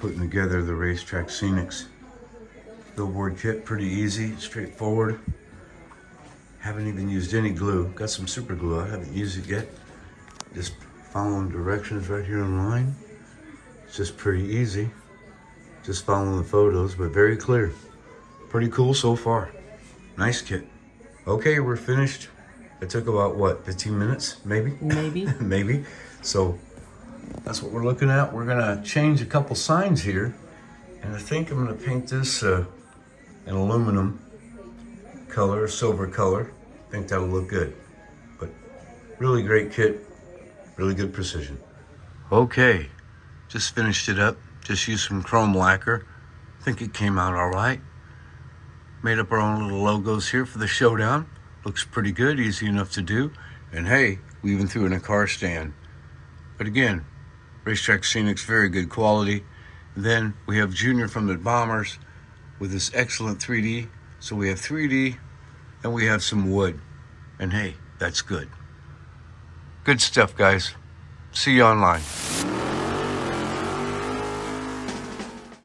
putting together the Racetrack Scenics Billboard kit. Pretty easy, straightforward. Haven't even used any glue. Got some super glue. I haven't used it yet. Just following directions right here online. It's just pretty easy. Just following the photos, but very clear. Pretty cool so far. Nice kit. Okay, we're finished. It took about, what, 15 minutes, maybe? Maybe. Maybe. So that's what we're looking at. We're gonna change a couple signs here. And I think I'm gonna paint this an aluminum color, silver color. I think that'll look good. But really great kit, really good precision. Okay, just finished it up. Just used some chrome lacquer. I think it came out all right. Made up our own little logos here for the showdown. Looks pretty good, easy enough to do. And hey, we even threw in a car stand. But again, Racetrack Scenics, very good quality. And then we have Junior from the Bombers with this excellent 3D. So we have 3D and we have some wood. And hey, that's good. Good stuff, guys. See you online.